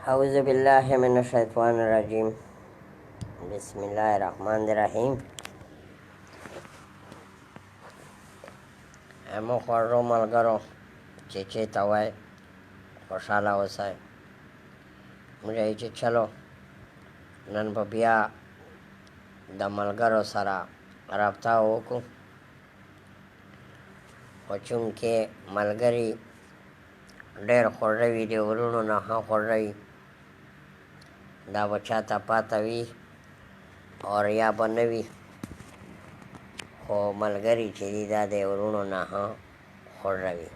أعوذ بالله من الشیطان الرجیم. بسم الله الرحمن الرحیم. همو خوږو ملګرو چې چېرته وای خوشحاله اوسئ. موږ یې چې چلو نن به بیا د ملګرو سره رابطه وکړو، خو چونکې ملګري ډېر خوږوي، د ورونو نه هم خوږوي، دا به چاته پاته وي او یا به نه وي، خو ملګري چې دي دا د ورونو نه هم خوږوي.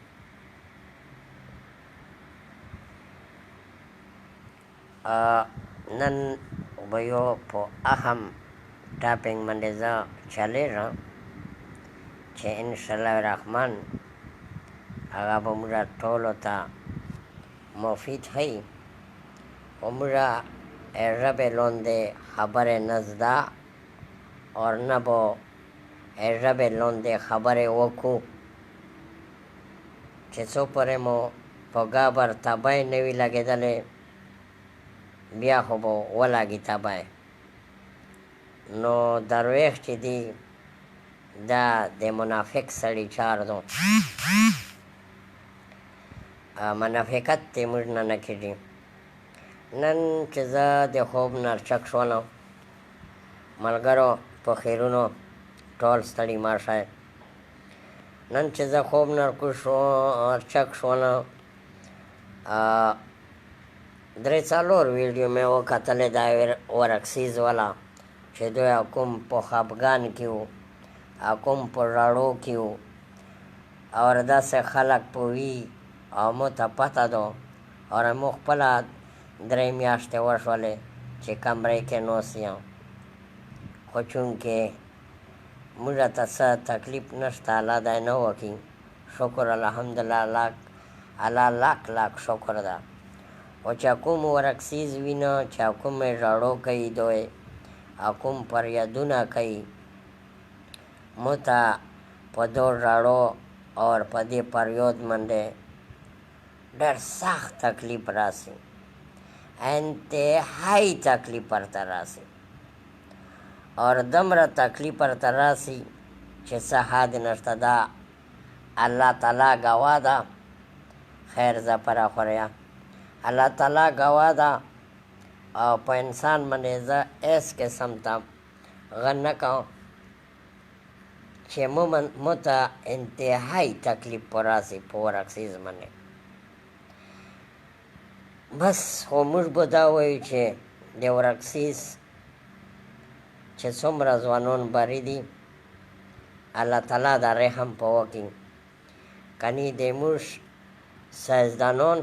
نن به یو په اهم ټاپک باندې زه چلیږم چې انشاءالله الرحمن هغه به موږ ټولو ته مفید ښیي، خو موږ ژبې لاندې خبرې نه زده او نه به ژبې لاندې خبرې وکړو چې څو پورې مو په ګابر تبی نه وي لګېدلې، بیا خو به ولګي تبی. نو درویش چې دی دا د منافق سړي چار دو، منافقت ته موږ نه کېږي. نن چې زه د خوب نه چک شولم، ملګرو په خیرونو ټول ستړي مه شئ. نن چې زه خوب نه چک شولم، درې څلور ویډیو مې وکتلې دا ورکسیز والا چې دوی کوم په خفګان کې وو، کوم په ژړو کې وو، او داسې خلک په وي او مو ته پته ده او مو خپله 3 میاشتې وشولې چې کمرې کې ناست یم، خو چونکې موږ ته څه تکلیف نشته، الله دی نه وکړي، شکر الحمدلله، الله لاک شکر ده. او چې کوم ورکسیز وینه، چې کوم ژړو کوي دوی، کوم فریادونه کوي، مو ته په دو ژړو او په دې فریاد باندې ډېر سخت تکلیف راسي، انتهایی تکلیف ورته راسي، او دومره تکلیف ورته راسي چې څه حد نشته. دا الله تعالی ګواه ده، خیر زه پره خوریا، الله تعالی ګواه ده، او په انسان باندې زه هېڅ قسم ته غږ نه کوم چې مو ته انتهایی تکلیف په راسي په ورکسیز باندې. بس خو موږ به دا وایو چې د ورکسیز چې څومره ځوانان بری دي، الله تعالی د رحم په وکړي. کنی د موږ سیاستدانان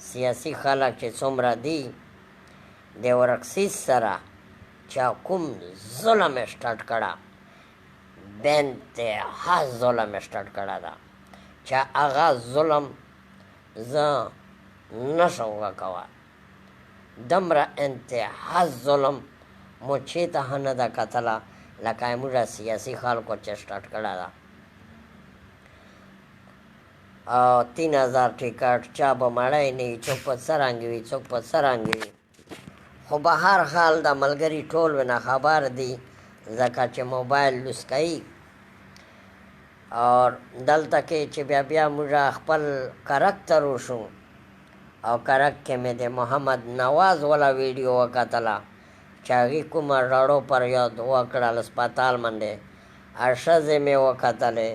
سیاسي خلک چې څومره دي، د ورکسیز سره چې کوم ظلم یې سټارټ کړه، بې انتها ظلم یې سټارټ کړه ده، چې هغه ظلم زه نشم وکوه. دومره انتها ظلم مو چېرته هم نه ده کتله لکه موږ سیاسي خلکو چې سټارټ کړه ده. او 3000 ټیکټ، چا به مړی نه وي، څوک په څرنګې وي، څوک په څرنګې وي، خو به هر حال د ملګري ټول ونه خبر دي، ځکه چې موبایل لوس کوي. او دلته کې چې بیا موږ خپل کرک ته روشو، او کرک کې مې د محمد نواز والا ویډیو وکتله چې هغې کومه ژړو فریاد وکړل هسپتال باندې، ښځې مې وکتلې،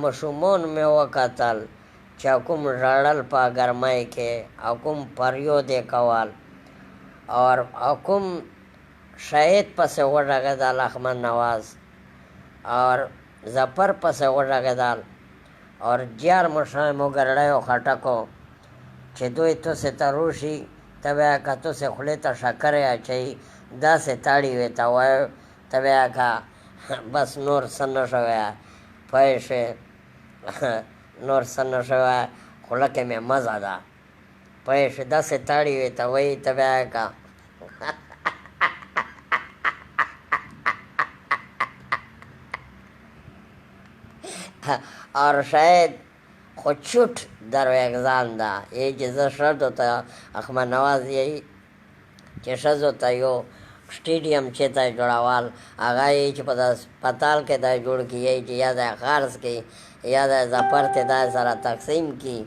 ماشومان مې وکتل چې کوم ژړل په ګرمۍ کې، او کوم فریاد یې کول، او کوم شهید پسې وغږېدل احمد نواز، او ظفر پسې وغږېدل، او جیار مو ګرړیو خټکو چې دوی تاسې ته روشي، ته به یې که تاسې خولې ته شکرې اچوي، داسې تاړي وې ته وایو، ته به یې که بس نور څه نه شوی، پوه شوې، نور څه نه شوی، خوله کې مې مزه ده، پوه شوې، داسې تاړي وې ته وایي، ته به یې که اور شاید خو چوټ درویغزان ده. ای چې زه ښځو ته احمد نواز یې چې ښځو ته یو سټیډیم چې ته جوړول هغه یې چې په هسپتال کې دا جوړ کړي یې چې یا دا خرڅ کړي یا دا زفر ته دا سره تقسیم کړي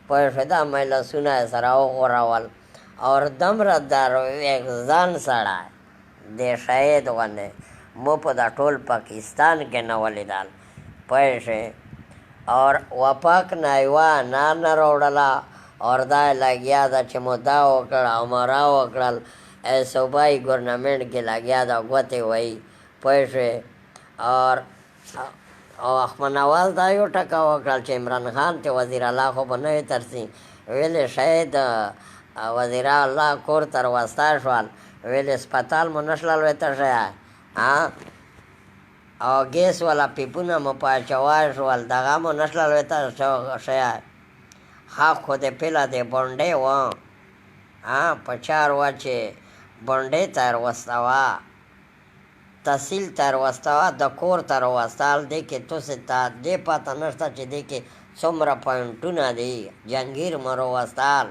پوه شوې دا مجلسونه یې سره وغورول اور دومره درویغزان سړی د شهید غوندې مو په دا ټول پاکستان کې نه ولیدل پوه شوې اور وپاک نه یوه نه راوړله اور دا یې لګیا ده چې مو دا وکړ او مرا وکړل صوبائی گورنمنٹ کې لګیا ده ګوتې وایي پوه شوې او احمد نواز دا یو ټکه وکړل چې عمران خان ته وزیر الله خو به نه وي ترسي ویلې شاید وزیر الله کور تر وستا شول ویلې هسپتال مو نه شلل ویته شی او ګیس والا پیپونه مو په اچوا شول دغه مو نه شلل ویته شی ها خو دې پیله دې بونډۍ و په چار وه چې بونډۍ تر وستوه تحصیل تر وستوه د کور تر وستل دې کې توسې ته دې پته نشته چې دې کې څومره پوینټونه دي جهانګیر مرو وستل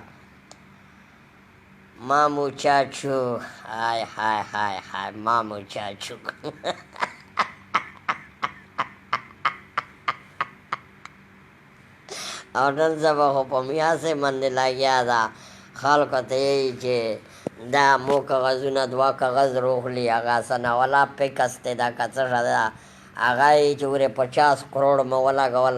مامو چاچو های های های های مامو چاچو او نن زه به خو په میاسې باندې لګیا ده خلکو ته یې چې دا مو کاغذونه دوه کاغذ روغلي هغه سناوله پیکس دی دا که څه شه ده هغه یې چې ورې 50 کروڑ مو ولګول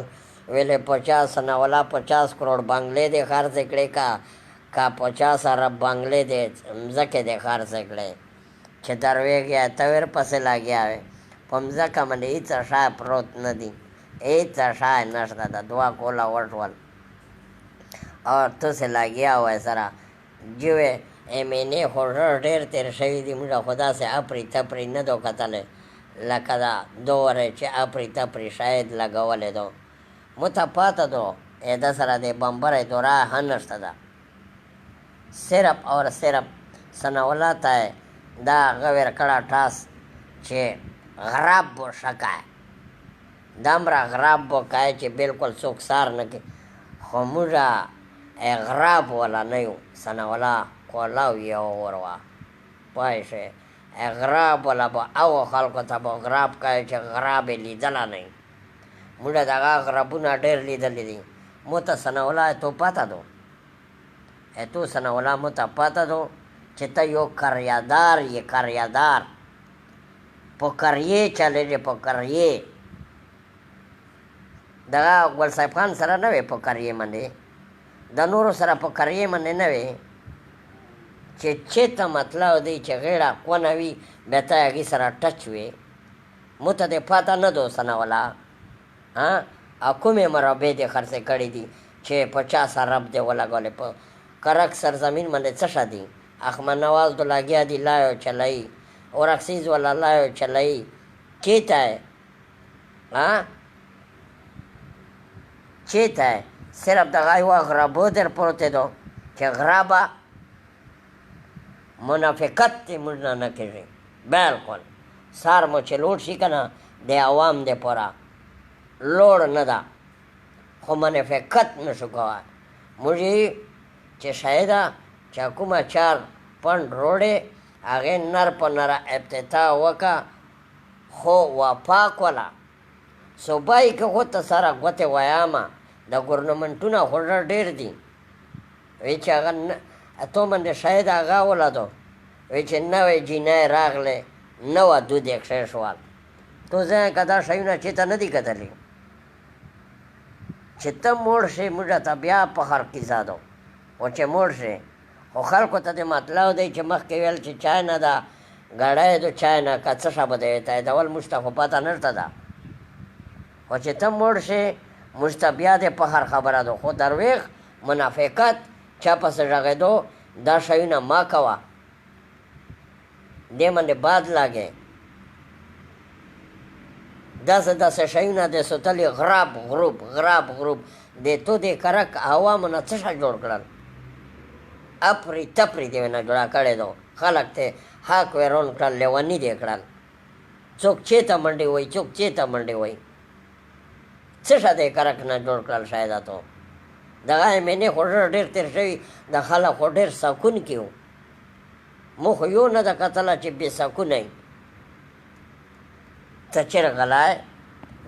ویلې 50 سناوله 50 کروڑ بنګلې دې خرڅې کړې که 50 ارب بنګلې دې مځکې دې خرڅې کړې چې درویږې تویر پسې لګیا وې په مځکه باندې هېڅ شی پروت نه دي هېڅ شی نشته ده دوه کوله وشول او تاسې لګیا وای سره جوې مینې خو ډېر تېر شوي دي موږ خو داسې اپرې تپرې نه دو کتلی لکه دا دوره چې اپرې تپرې شاید لګولی دو مو ته پاته دو ده سره د بمبرې دوره هم نشته ده صرف اور صرف ثناءالله ته دا هغه ورکړه ټاس چې غراب بو شکای دومره غراب بو کوي چې بلکل څوک سار نه کوي خو موږ غراب والا نه یو ثناءالله کولاو یې ووروه پوه شوې غراب والا به هغو خلکو ته به غراب کوي چې غراب یې لیدلی نه وي موږ دغه غرابونه ډېر لیدلي دي مو ته ثناءالله تو پته دو تو ثناءالله مو ته پته دو چې ته یو کریادار یې کریادار په کریې چلېږې په کریې دغه ګل صاحب خان سره نه وې په کریې باندې د نورو سره په کریې باندې نه وې چې چېرته مطلب دی چې غېړه کونه وي بیا ته هغې سره ټچ وې مو ته دې پته نه دو ثناءالله او کومې مربع دې خرڅې کړې دي چې 50 ارب دې ولګولې په کرک سرزمین باندې څه شه دي احمد نواز تو لګیا دي لایو چلایي اورکسیز والا لایو چلایي چېرته یې چېرته یې صرف دغه یوه غرابو در پروتې دو چې غرابه منافقت دې موږ نه نه کېږي بلکل سار مو چې لوډ شي که نه د عوام د پوره لوړ نه ده خو منافقت نه شو کوی موږ چې شاید چې کومه 4 پنډ روډې هغې نر په نره افتتاح وکړه خو وفاق وله صوبایي کې خو ته سره ګوتې ویامه د ګورنمنټونه خو ډېر دي وایي چې هغه تو باندې شاید هغه ولدو وایي چې نوی جینۍ راغلی نوه دود یې کښې شول تو ځان که دا شیونه چېرته نه دي کتلي چې ته موړ شې موږ ته بیا فخر کیسه دو او چې موړ شې خو خلکو ته د مطلب دی چې مخکې ویل چې چای نه ده ګړی د چای نه که څه شه به د تاییدول موږ ته خو پته نشته ده خو چې ته موړ شې موږ ته بیا د فخر خبره ده خو درویغ منافقت چا پسې غږېدو دا شیونه ما کوه دې باندې باد لاګې داسې داسې شیونه د سوتلي غراب غروب د تو د کرک عوامو نه څه شه جوړ کړل اپرې تپرې دې نه جوړه کړې دو خلک ته حق ویرون کړل لیوني دې کړل څوک چېرته منډې وایي څوک چېرته منډې وایي څه څه شته کرک نه جوړ کړل شاید تو دغه مینې خو ډېر تېر شوي د خلک خو ډېر سکون کې وو مو خو یو نه ده کتله چې بې سکونه وي ته چېرې غلی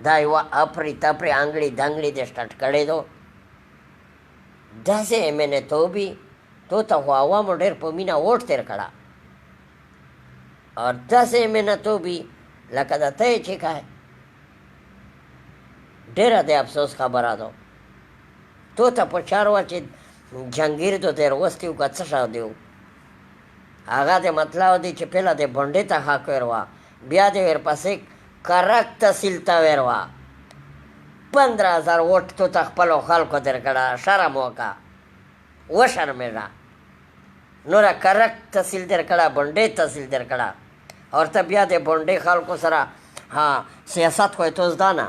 دا یوه اپرې تپرې انګړې دنګړې دې سټارټ کړی دو داسې مینې توبي تو ته خو عوامو ډېر په مینه ووټ تېر کړه اور داسې مینه توبي لکه د ته یې چې کای ډېره د افسوس خبره ده تو ته په چار وه چې جهانګیر تو تېر وستی و که څه شی دی هغه د مطلب دی چې پهله د بنډې ته حق وروا بیا د ورپسې کرک تحصیل ته وروا 15,000 ووټ تو ته خپلو خلکو درکړه شرم وکړه وشرمېږه نوره کرک تحصیل درکړه بنډې تحصیل درکړه اور ته بیا د بنډې خلکو سره ها سیاست خو یې تو زده نه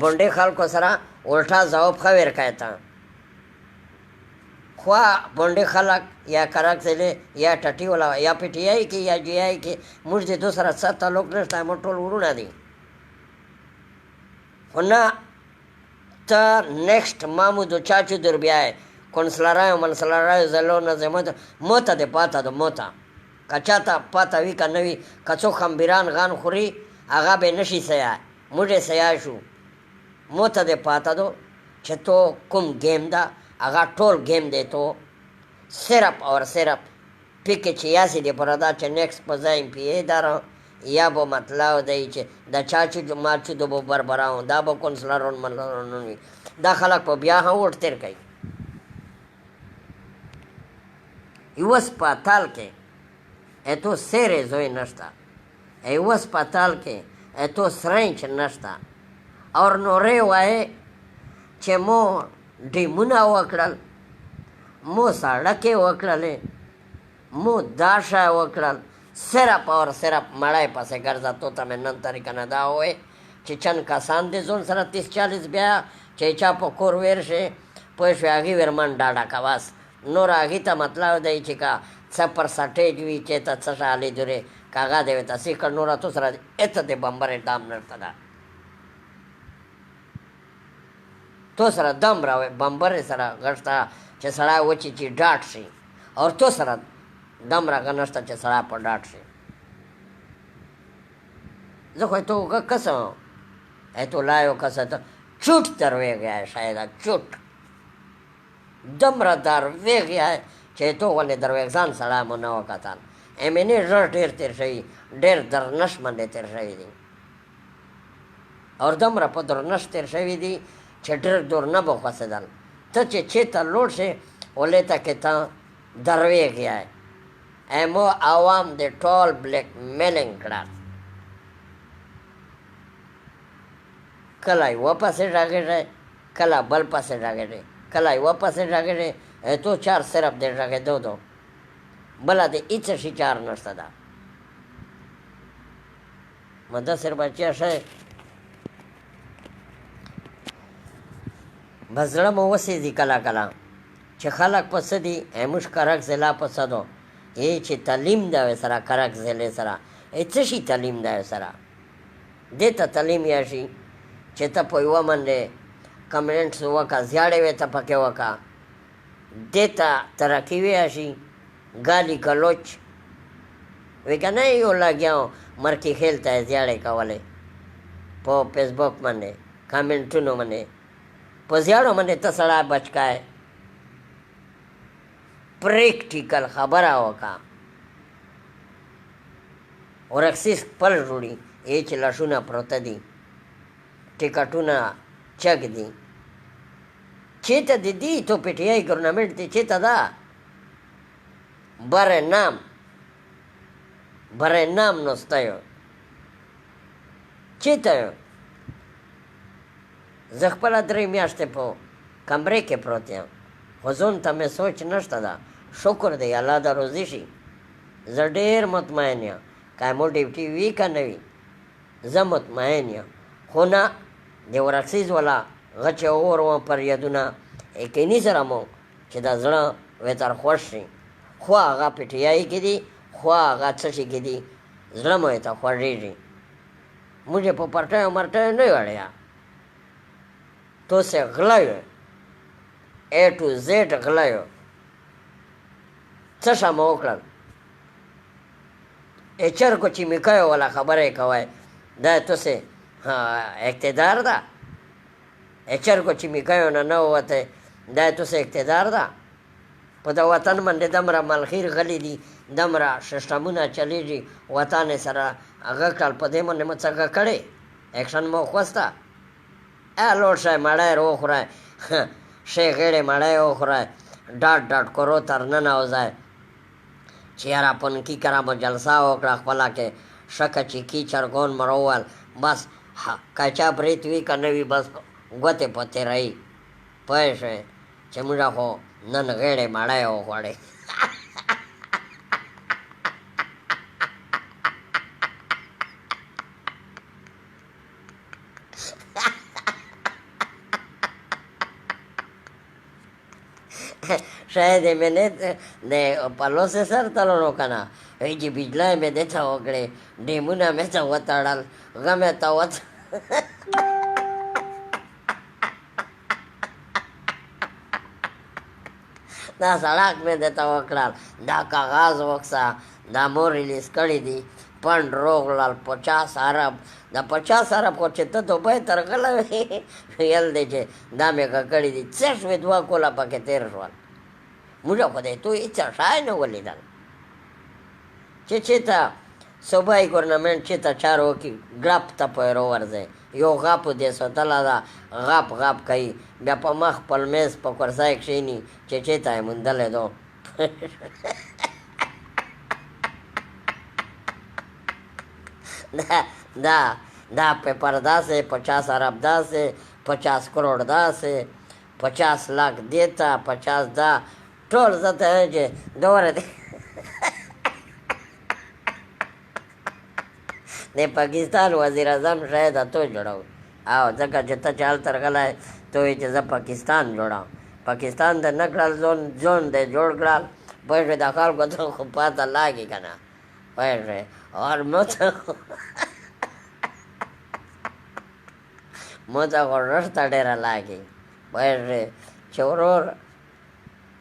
بنډې خلکو سره الټا ځواب ښه ورکوې ته خوا بنډې خلک یا کرک ځلې یا ټټي ولا یا پی ټي آی کې یا جی آی کې موږ د دو سره څه تعلق نشته موږ ټول ورونه دي خو نه ته نیکسټ مامودو چاچو در بیای کونسلرایو منسلرایو زلو نه زموت موته دې پاته ده موته که چاته پاته وي که نه وي که څوک خمبیران غان خوري هغه به نشي سیا موږ یې سیا شو موته دې پاته دو چې تو کوم گیم ده هغه ټول گیم دی تو صرف اور صرف پکې چې یاسې دې پره ده چې نیکس په ځای پی ای داره یا به مطلب دی چې د چاچو ماچو د به بربراون دا به کونسلرون منلرون وي دا خلک په بیا هم ووټ تېر کوي یو اسپتال کې تو سیرې زوی نشته یو اسپتال کې تو سرنج نشته اور نورې وایې چې مو ډیمونه وکړل مو سړکې وکړلې مو دا شی وکړل صرف اور صرف مړی پسې ګرځه تو ته مې نن طریقه نه دا ووایې چې چند کسان دې ځون سره 30-40 بیا چې چا په کور ویر شي پوه شوې هغې ویرمن ډاډه کوس نور هغې ته مطلب دی چې که څه پرسنټیج وي چې ته څه شالې درې که هغه دې ورته سیخ کړ نوره تو سره هېڅ د بمبرې دام نشته ده تو سره دم راوي بمبرې سره غشته چې سړی وچې چې ډاټ شي اور تو سره دم راغه نشته چې سړی په ډاټ شي زه خو تو وګه کسه تو لایو کسه ته چوټ در ویږی شاید چوټ دومره در ویږی چې تو ولې در ویږ ځان سړی مو نه وکتل امینې ژر ډېر تېر شوي ډېر درنش باندې تېر شوي دي اور دومره په درنش تېر شوي دي چې ډېر دور نه به خوڅېدل ته چې چېرته لوړ شې ولې ته کې ته در ویږی مو عوام د ټول بلیک میلینګ کړه کله یوه پسې غږېږی کله بل پسې غږېږی کله یوه پسې غږېږی تو چار صرف د غږېدو دو بله د هېڅ شي چار نشته ده مدثر بچیا شی بس زړه مو وسېځي کله کله چې خلک په څه دي موږ کرک ضلع په څه دو چې تعلیم ده ورسره کرک ضلع سره څه شي تعلیم ده ورسره دې ته تعلیم یا شي چې ته په یوه باندې کمنټس وکړه زیاړې وې ته پکې وکړه دې ته ترقي ویا شي ګالي ګلوچ وی که نه یو لګیا و مرکې خیل ته یې زیاړې کولې په فیسبوک باندې کمنټونو باندې په زیاړو باندې ته سړی بچکای پریکټیکل خبره وکړه ورکسیس خپل جوړي چې لاسونه پروته دي ټکټونه چک دي چېرته د دې تو پی ټي آی ګورنمنټ دی چېرته ده برنام نسته یو چېرته یو زه خپله 3 میاشتې په کمرې کې پروت یم خو ځون ته مې سوچ نشته ده شکر دی الله د روزي شي زه ډېر مطمئن یم که مو ډیوټي وي که نه وي زه مطمئن یم خو نه د ورکسیز والا غچې اور وم پر یدونه یقیني سره مو چې دا زړه وتر خوښ شي خو هغه پی ټي آی کې دي خو هغه څه شي کې دي زړه مو ورته خوږېږي موږ یې په پرټیو مرټیو نه یو اړیا तो से गलायो ए टू झेड गलायो चशा मोकलन एचर को चिमी कयो वाला खबर है कवाय दा तो से हाँ इक़्तिदार दा एचर को चिमी कयो ना न होते दा तो से इक़्तिदार दा पता वतन मंडे दमरा मलखीर गली दी दमरा सिस्टमुना चली जी वतन सरा अगर कल पदे मन मत सका कड़े एक्शन में खोस्ता ए लोड से मड़ाए रो खुराए शे गेड़े मड़ाए हो खुराए डाट डाट करो तर न हो जाए चेहरा पन की करा मो जलसा ओकड़ा पला के शकची कीचड़ गोन मरोवाल बस कचा ब्रीत हुई करने भी बस गोते पते रही पैसे चमुड़ा हो नन गेड़े मड़ाए हो खोड़े शायद मैंने ने पलो से सर तलो रोकना जी बिजला में देता ओकड़े डेमुना में तो वताड़ल गमे तो वत ना सड़क में देता ओकड़ाल दा कागज वक्सा दा मोर रिलीज करी दी पण रोगलाल 50 अरब दा 50 अरब को चित्त तो बेहतर गला यल दे छे दा में कड़ी दी सेश विधवा कोला पाके 13 वाल मुझे पता तो इच्छा शायद न बोली दाल चेता सोबाई गवर्नमेंट चेता चारो की ग्राप तपोर ओवर जे यो गाप देसो तलादा गाप गाप कई ब्यापा मख पलमेस पकर साइक शेनी चेता है मुंदले दो दा पेपर दा से 50 अरब दा से 50 करोड़ दा से 50 लाख देता 50 दा टोल जाता है जे दौरे ने पाकिस्तान वजीर आजम शायद तो जोड़ाओ आओ जगह जितना चाल तरगला है तो ये जब पाकिस्तान जोड़ाओ पाकिस्तान दे नकल जोन जोन दे जोड़ गलाल बैठे दाखल को तो पता लागी कना बैठे और मोजा को रास्ता डेरा लागी बैठे छोरो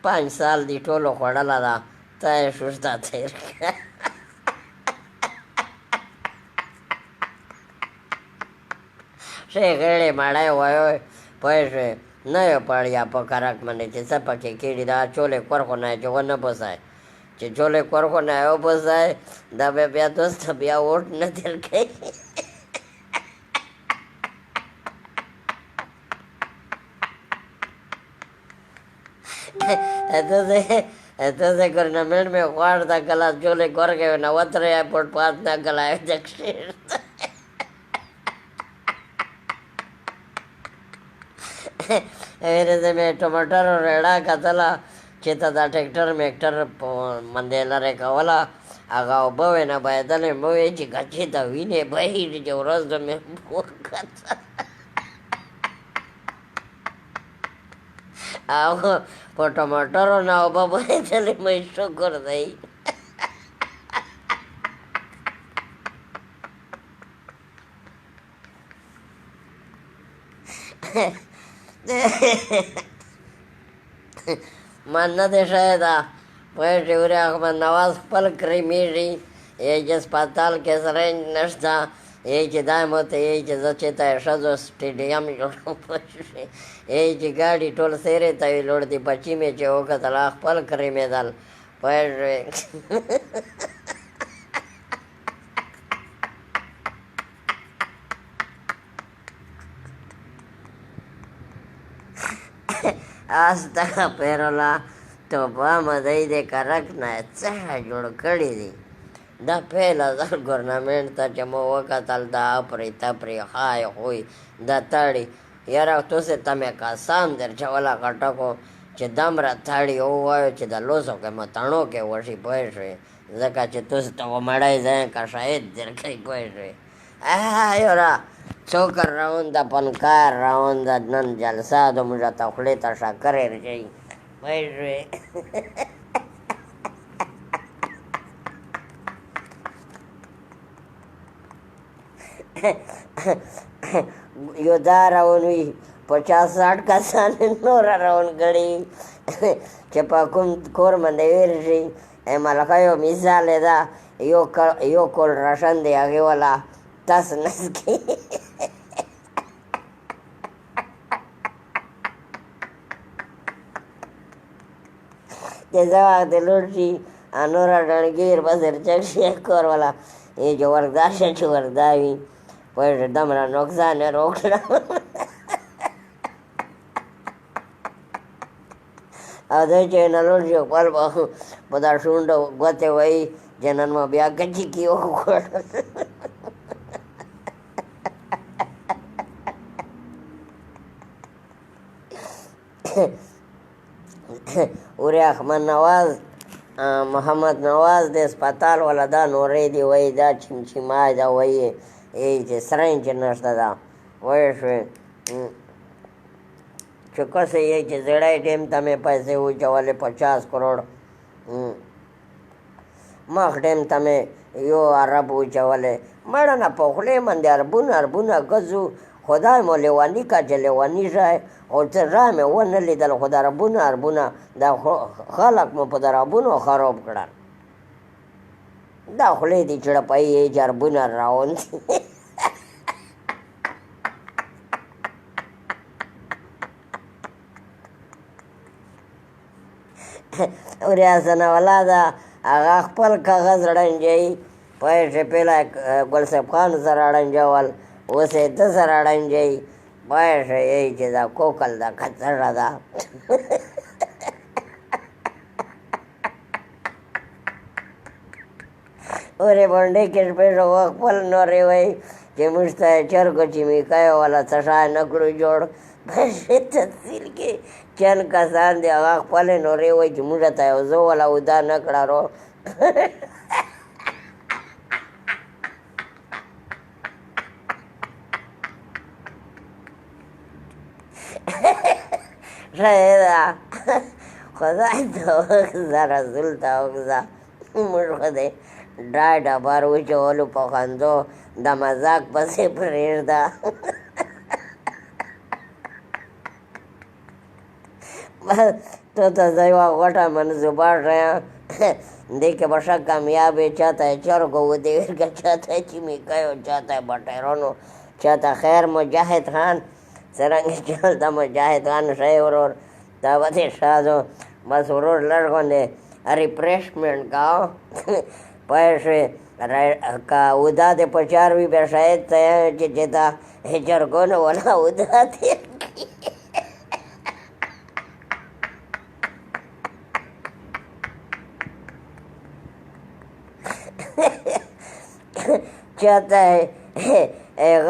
5 साल दी टोलो खोड़ला दा तय सुस्ता थे से गेड़े माड़े हुए पैसे नयो पड़िया पकारक मने चे सपके कीड़ी दा चोले कोरको ना जो न बसाए चे चोले कोरको ना ओ बसाए दबे बिया दोस्त बिया वोट न दिल के entonces gobernament me guarda que las yo le corre una otra por parte que la existe मेरे से मैं टमाटर और रेड़ा का तला चेता था ट्रैक्टर में एक्टर मंदेला रे कवला आगाव बवे ना बाय तले मोए जी गच्छे ता विने बाई जो रोज में बोलता आओ पर टमाटर ना बाबा चले मैं शुक्र दई मानना दे शायद पैर टिवरे अहमद नवाज पल क्रीमीरी ये जे अस्पताल के सरेंज नष्टा ये जे दाम होते ये जे जचेता है सजो स्टेडियम ये जे गाड़ी टोल सेरे तवी लोड दी बच्ची में जे होगा तलाक पल क्री में दल पैर आज तक पेरोला तो मदई दे का रखना है चाह जोड़ कड़ी दी दा पहला दल गवर्नमेंट ता जमो वका तल दा अपरी तपरी हाय होई दा ताड़ी यारा तो से तमे का सांदर छवला कटको जे दमरा थाड़ी हो आयो जे दा लोसो के मताणो के वशी पैसे जका जे तो से तो मड़ाई जाए का शायद देर कई पैसे आयोरा छोकर राउंदा पनकार राउंदा नन जलसा दो मुझा तखले तशा करे रे पैसे यो दारा उनी 50-60 kazan nora raun gadi cepa kor mande virji emala kayo misale da yo kol rashan de age wala tas naski जैसा दिलोची अनोरा रणगीर बसर चक्षे कोर वाला ये जो वरदाश है जो वरदावी पर दमरा नुकसान है रोकना अदे चैनल जो पर बता सुंडो गते वही जनन में ब्याह कच्ची की ओ उरे अहमद नवाज मोहम्मद नवाज दे अस्पताल वाला दा नोरे दी वही दा छिमछिमा दा वही ये सराइन नष्टा दा वही चुका से ये जड़ाई टेम तमें पैसे ऊंचा वाले 50 करोड़ मख टेम तमें यो अरब ऊंचा वाले मड़ा ना पोखले मंदे अरबुना गजू खुदा में लेवानी का जलेवानी जाए और राह में वो न लीदल खुदा अरबुना दा खलक में पदर अबुनो खराब करा दा खुले दी चढ़पाई ये जरबुना राउन और ऐसा वाला दा आगा खपल कागज रड़न जाई पैसे पहला गुलसेब खान सर रड़न जावल उसे 10 रड़न जाई पैसे यही चीज़ा कोकल दा खचरा दा ओरे बंडे के पे खपल नोरे वही के मुश्ता चर को चिमी कायो वाला ससा नकड़ू जोड़ पैसे तहसील के चन का सान दे आगा खपले नोरे वही जुमुड़ता है जो वाला उदा नकड़ा रो Reda, खुदाई तो जरा जुलता होगा मुझको दे डाटा बार ऊँचे ओलू पकांदो दा मजाक पसे परेर दा तो जैवा गोटा मन जुबान रहा देखे बशा कामयाब है चाहता है चोर को वो देवर का चाहता है चिमी कयो चाहता है बटेरोनो चाहता खैर मुजाहिद खान सरंग चलता मुजाहिद खान शेवर और दावते शाजो बस रोड लड़कों ने रिफ्रेशमेंट का पैसे का उदा दे 50 भी शायद तय जेता हेचर को न वाला उदा दे चाहता है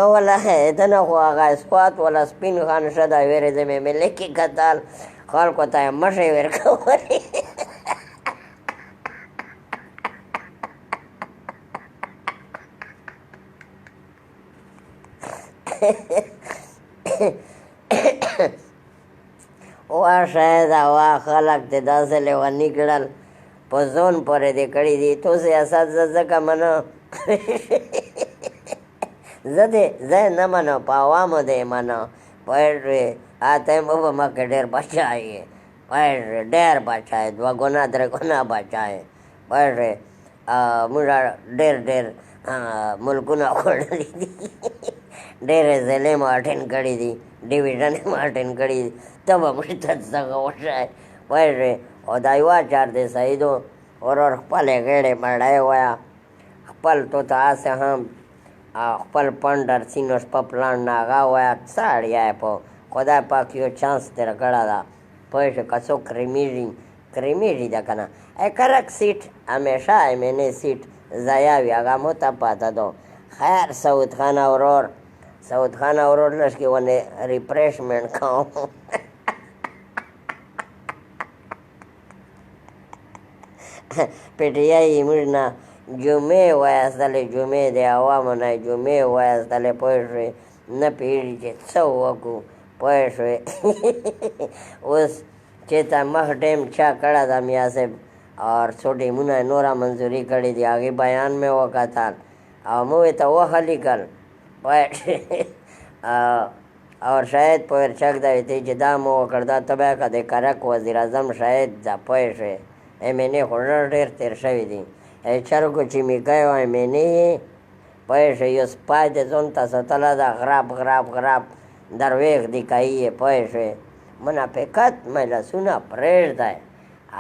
वाला है इतना हुआ स्क्वाट वाला स्पिन खान सदा वेरे दे में लेके कताल खाल को ताय मशे वेर को वाह शायद वाह खलक ते दासले वा निकड़ल पजोन परे दे कड़ी दी तो से असा का मनो जदे जय न मनो पावा मदे मनो पैर आते बाबा मा के डेर बचाए पैर डेर बचाए दवा गोना दरे गोना बचाए पैर मुरा डेर मुल्कुना खोल दी डेरे जिले में अटेंड करी दी डिवीजन में अटेंड करी दी तब मुझे तत्संग वशाए पैर ओदायवा चार दे सहीदो और पले गेड़े मरड़ाए हुआ पल तो था से हम पल पंडर सीनोस पपलान नागा हुआ साड़ी आए पो खुदा पाकियो चांस तेरा गड़ा दा पैसे कसो क्रीमीरी दकना ए करक सीट हमेशा है मैंने सीट जाया भी आगा मोता पाता दो खैर सऊद खाना और लश्की वने रिफ्रेशमेंट खाओ पेटिया ही मुझना जुमे वायसले जुमे दे आवा मनाय जुमे वायसले पैसे न पीड़ी जे सौकू पैसे उस चेता मह डेम छा कड़ा था मियाँ से और छोटी मुना नोरा मंजूरी करी थी आगे बयान में वो कहता और मुझे तो वो हली कर पैसे اور شاید پوهر چک دا ویتی چې دا مو وکړ دا تبه که د کرک وزیر اعظم شاید دا پوه شوې MNA خو ډېر تېر شوي دي چرګو چې میږی او MNA پوه شوې یو سپای د ځون ته ساتله ده غراب درویغ دي کوي یې پوه شوې منافقت مجلسونه پرېږدی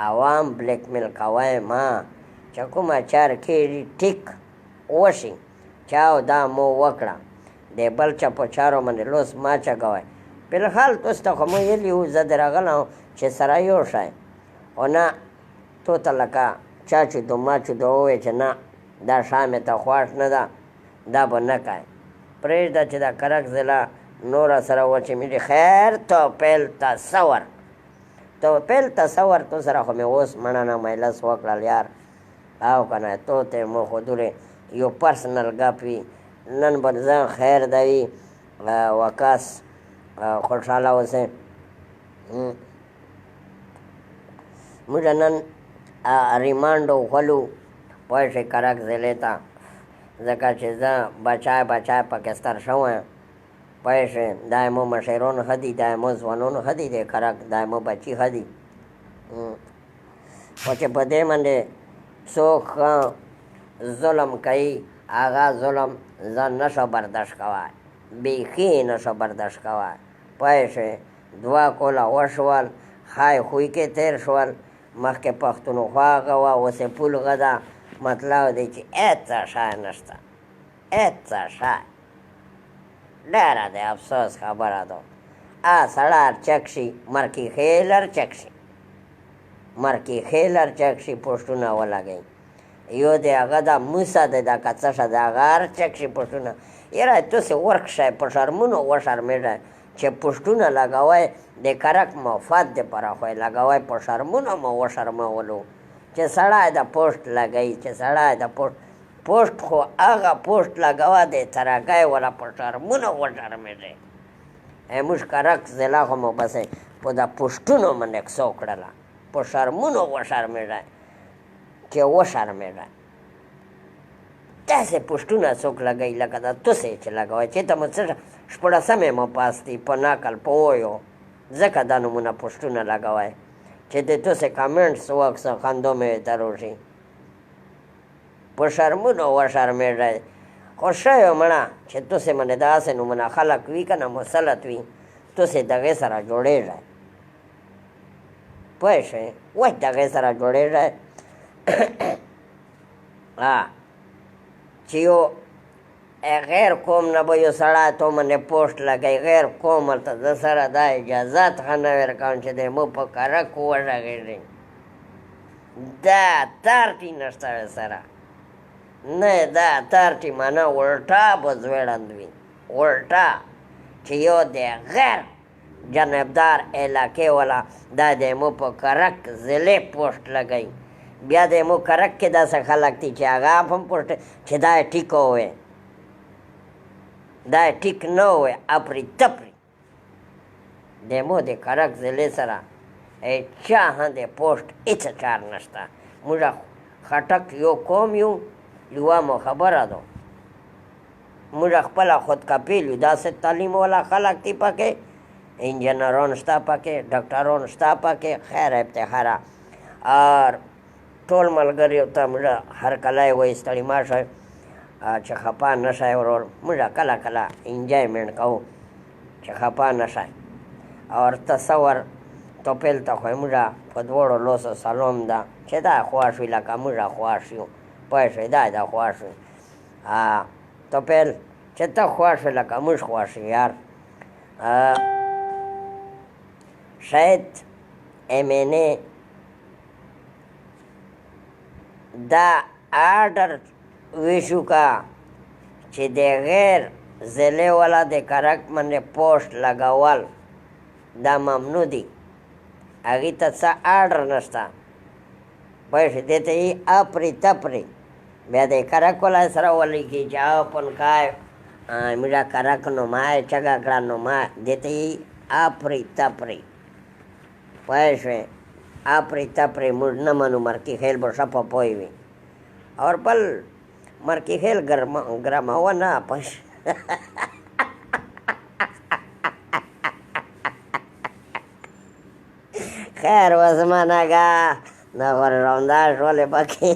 عوام بلیک میل کوی ما چې کومه چار کېږي ټیک وشي چاو دا مو وکړه د بل چا په چارو باندې لوس ما چګوئ فلحال تاسو ته خو مو ویلي وو زه د راغلی وم چې سره یو شئ خو نه تو ته لکه چا چې دو ما چې دو ووایې چې نه دا شا مې ته خوښ نه ده دا به نه کوې پرېږده چې دا کرک ضلع نوره سره وچې مې خیر توپیل تصور تو سره خو مې اوس مننه مجلس وکړل یار او که نه تو ته مو ښودلې یو پرسنل ګپ وي نن به زه خیر ده وي وکاس خوشحاله اوسئ موږ نن ریمانډ وخولو پوه شئ کرک ضلع ته ځکه چې زه بچای پکې ستر شوی یم پوه شئ دا مو مشرون ښه دي دا مو ځوانون ښه دي د کرک دا مو بچي ښه دي خو چې په دې باندې څوک ظلم کوي هغه ظلم زه نشو برداشت کوی بیخي نشو برداشت کوی پوه شئ دوه کوله وشول ښای خوی کې تېر شول مخکې پښتونخوا هغه وه اوس یې پولغه ده مطلب دی چې هېڅ شی نشته هېڅ شی ډېره د افسوس خبره ده سړی چک شي مرکي خیلر چک شي پوسټونه ولګوي یو د هغه د موسه د دا که څه شه د هغه هر چک شي پوسټونه یاره تاسې ورک شئ په شرمونو وشرمېږئ چې پوسټونه لګوئ د کرک مفاد دپاره خو یې لګوئ په شرمونو مو وشرمولو چې سړی د پوسټ لګوي چې سړی د پوسټ خو هغه پوسټ لګوه د ترګی ولا په شرمونو وشرمېږئ موږ کرک ضلع خو مو بسې په د پوسټونو باندې کیسه وکړله په شرمونو وشرمېږئ چې وشرمېږئ داسې پوسټونه څوک لګوي لکه د تاسې چې لګوئ چې ته مو څه شپاړسمې مو پاس دي په نقل په ویو ځکه دا نومونه پوسټونه لګوئ چې د تاسې کامنټس وکړه خندو مې ته روشي په شرمونو وشرمېږئ خو ښه یو مړه چې تاسې باندې داسې نومونه خلک وي که نه مسلط وي تاسې د هغې سره جوړېږئ پوه شئ وایي د هغې سره جوړېږئ چې یو غیر قوم نه به یو سړی تو باندې پوسټ لګوي غیر قوم ورته زه سره دا اجازت ښه نه ورکوم چې د مو په کرک وغږېږي دا تارټي نشته ورسره نه دا تارټي معنا الټا به ځوړند وي الټا چې یو د غیر جانبدار علاقې والا دا د مو په کرک ضلع پوسټ لګوي بیا د مو کرک کې داسې خلک دي چې هغه هم پوسټ چې دا یې ټیک ووایي دا ټیک نه ووایي اپري تپري د مو د کرک ضلع سره چا هم د پوسټ هېڅ کار نشته موږ خټک یو قوم یو یوه مو خبره ده موږ خپله خودکفیل یو داسې تعلیم والا خلک دي پکې انجینران شته پکې ډاکټران شته پکې خیر افتخاره اور ټول ملګریو ته موږ هر کله یې وایي ستړي مه شئ چې خفه نه شئ ورور موږ کله کله انجویمنټ کوو چې خفه نه شئ اور تصور توپیل ته خو موږ په دواړو لوسو سلام ده چې دا خوښ وي لکه موږ خوښ یو پوه شئ دا خوښ وي توپیل چې ته خوښ وي لکه موږ خوښ یو یار شاید MNA دا آرډر ویشو کا چې د غیر ضلع والا د کرک باندې پوسټ لګول دا ممنوع دي هغې ته څه آرډر نشته پوه شئ دې ته یې اپري تپري بیا د کرک والا سره ولیکي چې اپن کای موږ کرک نومای چګه کړه نومای دې ته یې اپري تپري پوه شوې اپري تپري موږ نه منو مرکي خیل به ښه په پوه وي اور بل مرکي خیل ګرموه نه پش خیر عثمان آقا نخور روندا شولې پکې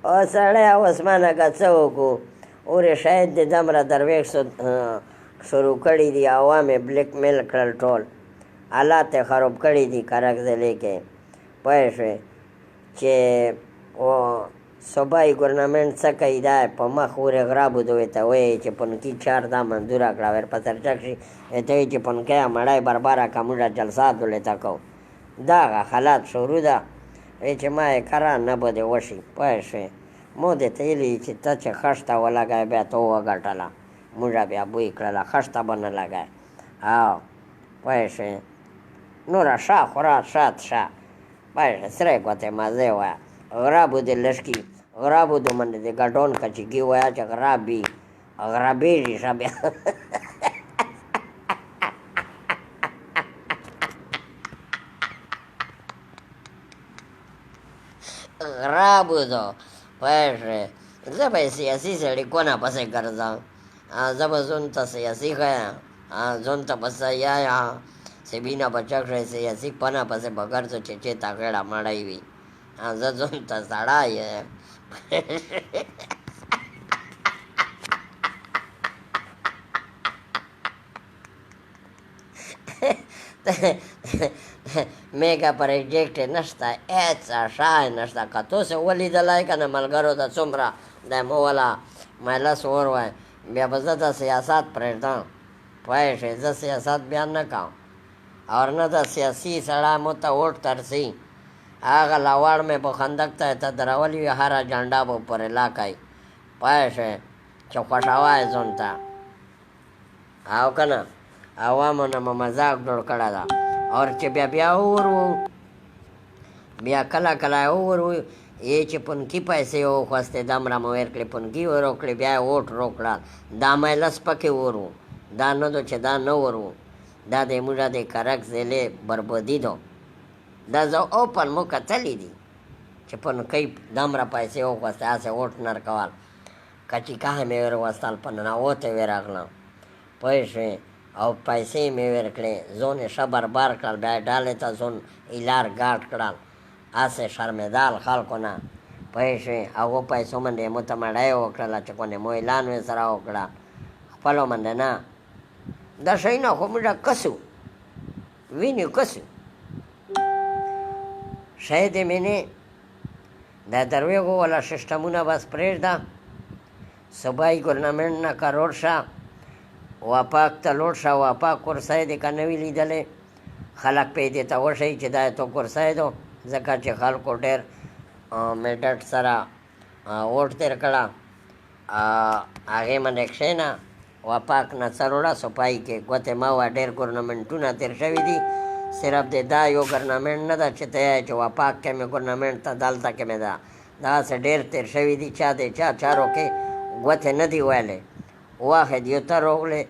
او سړی عثمان آقا څه وکړو اورې شاید د دمره درویش شروع کړي دي عوام یې بلیک میل کړل ټول حالات یې خراب کړي دي کرک ضلع کې پوه شوې چې صوبایي ګورنمنټ څه کوي دا په مخ ورې غرابو دوی ته وایي چې پنکي چار دا منظوره کړه ورپسې چک شي ته وایي چې پنکۍ مړی برباره که موږ جلسات دلته کوو دغه حالات شروع ده وایي چې ما یې کرا نه به دې وشي پوه شوې مو دې ته ویلي چې ته چې خښته ولګوې بیا ته وګټله موږ بیا بوی کړله خښته به نه لګوې او پوه شوې نوره ښه خوره شات ښه پوه شوې سرې ګوتې مزې وایه غرابو دې لشکي غرابو د منډې د ګډون کچګي وایه چې غرابي غرابېږي ښه بیا غرابو دو پوه شوې زه به یې سیاسي سړي کونه پسې ګرځم زه به ځون ته سیاسي ښیم ځون ته به سیایا سبینه به چک شی سیاسي پنه پسې به ګرځو چې چېرته غېړه مړی وي زه ځون ته سړی یم میګه پروجیکټ نشته هېڅ شی نشته که تاسې ولیدلی که نه ملګرو ته څومره دی مو وله مایلس وروی بیا به زه د سیاست پرېږدم پوه شوې زه سیاست بیا نه کوم اور نه د سیاسي سړی مو ته ووټ ترسي هغه لاوړ مې په خندق ته ته درولي وي هره جنډه به پرې لاکئ پوه شوې چې خوښوی ځون ته او که نه عوامو نه مو مذاق جوړ کړی ده اور چې بیا وورو بیا کله کله یې وورو یې چې پنکي پیسې وخوستې دمره مو ورکړې پنکي ور وکړې بیا یې ووټ روکړل دا مایلس پکې ورو دا نه دو چې دا نه ورو دا د موږ د کرک ضلع بربادي دو دا زه اوپن مو کتلی دي چې پنکۍ دمره پیسې وخوستې هسې ووټ نرکول کچې کاه مې ور وستل په ننوتې وې راغلم پوه شوې او پیسې مې ورکړې زون یې ښه بربار کړل بیا یې ډالې ته زون ایلار ګاټ کړل هسې شرمېدل خلکو نه پوه شوې هغو پیسو منډې مو ته مړۍ وکړله چې کونې مو اعلان مې سره وکړه خپلو منډې نه دا شیونه خو موږ کسو وینو کسو شی دې مینې دا درویغو والا سیسټمونه بس پرېږده صوبایي ګورنمنټ نه که روډ شه واپاک ته لوډ شه واپاک کورسۍ دې که نه وي لیدلی خلک پې دې ته وښیي چې دا تو کورسۍ دو ځکه چې خلکو ډېر میډټ سره ووټ تېر کړه هغې باندې کښېنه واپاک نه څه وړه صوبایي کې ګوتې مه وه ډېر ګورنمنټونه تېر شوي دي صرف د دا یو ګورنمنټ نه ده چې ته یې چې واپاک کې مې ګورنمنټ ته دلته کې مې ده داسې ډېر تېر شوي دي چا د چا چارو کې ګوتې نه دي ویلې واخې دیو ته روغلې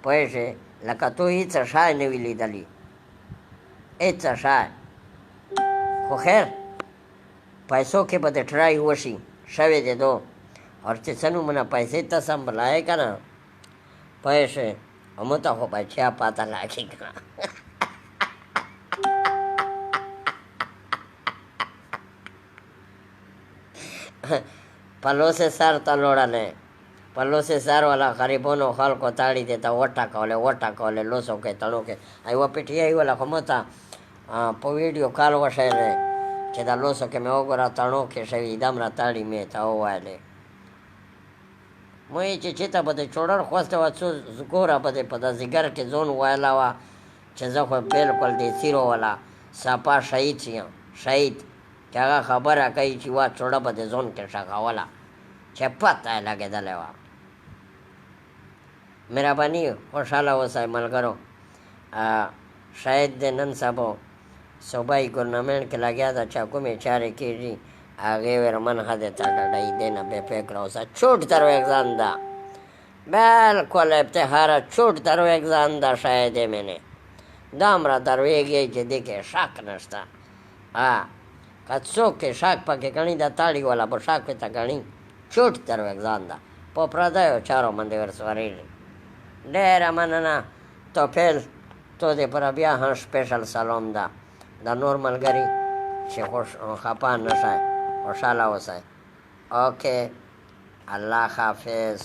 پوه شوې لکه تو هېڅ شی نه وي لیدلي هېڅ شی خو خیر پیسو کې به د ټرای وشي شوې دې دو اور چې څه نومونه پیسې ته سنبلایې که نه پوه شوې همو ته خو بچیا پاته لاګي که نه پلوسې سر ته لوړلی پلوسې سر والا غریبانو خلکو تاړي دې ته وټاکولې لوسو کې تړو کې یوه پیټیایي والا خو مو ته په ویډیو کال وښیلی چې دا لوسو کې مې وګوره تڼو کې شوي دمره تاړي مې ته وویلې مو یې چې چېته به د چوړر خوسته وه څو ګوره به دې په د ځیګر کې ځون ویله وه چې زه خو بلکل دې سیرو والا سپا شهید یم شهید چې هغه خبره کوي چې وا چوړه به د ځون کې ښخوله چې پته یې لګېدلی وه مهرباني خوشحاله اوسئ ملګرو شاید د نن سبا صوبایي ګورنمنټ کې لګیا ده چې کومې چارې کېږي هغې ورمن هدې ته ډډۍ دې نه بې فکره اوسه چوټ درویګزن ده بلکل ابتهاره چوټ درویګزن ده شاید یې مینې دومره درویګ یې چې دې کې شک نشته که څوک یې شک پکې ګڼي د تاړي والا به شک پې ته ګڼي چوټ درویګزن ده په پردیو چارو باندې ورسورېږي ډېره مننه توفیل تو دې پر بیا هم سپیشل سلام ده د نور ملګري چې خفه نه شئ خوشحاله اوسئ اوکې الله حافظ